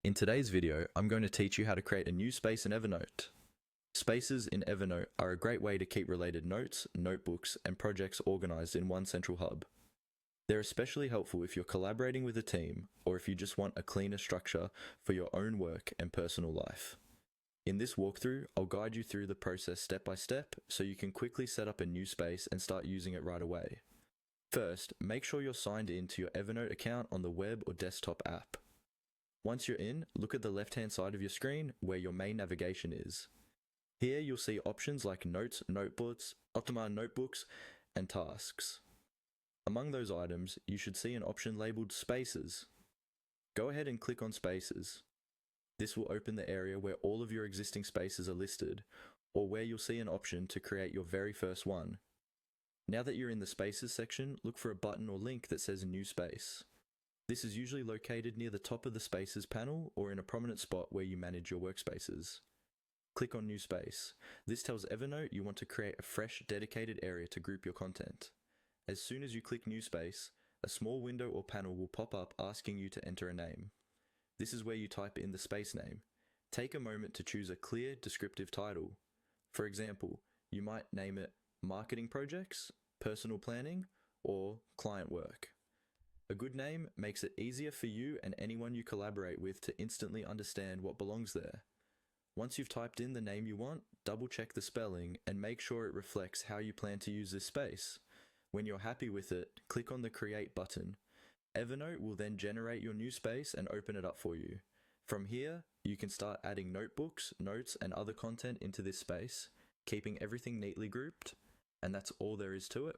In today's video, I'm going to teach you how to create a new space in Evernote. Spaces in Evernote are a great way to keep related notes, notebooks, and projects organized in one central hub. They're especially helpful if you're collaborating with a team or if you just want a cleaner structure for your own work and personal life. In this walkthrough, I'll guide you through the process step by step so you can quickly set up a new space and start using it right away. First, make sure you're signed in to your Evernote account on the web or desktop app. Once you're in, look at the left-hand side of your screen where your main navigation is. Here you'll see options like Notes, Notebooks, Optimize Notebooks, and Tasks. Among those items, you should see an option labeled Spaces. Go ahead and click on Spaces. This will open the area where all of your existing spaces are listed, or where you'll see an option to create your very first one. Now that you're in the Spaces section, look for a button or link that says New Space. This is usually located near the top of the Spaces panel or in a prominent spot where you manage your workspaces. Click on New Space. This tells Evernote you want to create a fresh, dedicated area to group your content. As soon as you click New Space, a small window or panel will pop up asking you to enter a name. This is where you type in the space name. Take a moment to choose a clear, descriptive title. For example, you might name it Marketing Projects, Personal Planning, or Client Work. A good name makes it easier for you and anyone you collaborate with to instantly understand what belongs there. Once you've typed in the name you want, double check the spelling and make sure it reflects how you plan to use this space. When you're happy with it, click on the Create button. Evernote will then generate your new space and open it up for you. From here, you can start adding notebooks, notes, and other content into this space, keeping everything neatly grouped, and that's all there is to it.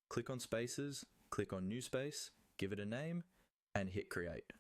Click on Spaces, click on New Space, give it a name, and hit Create.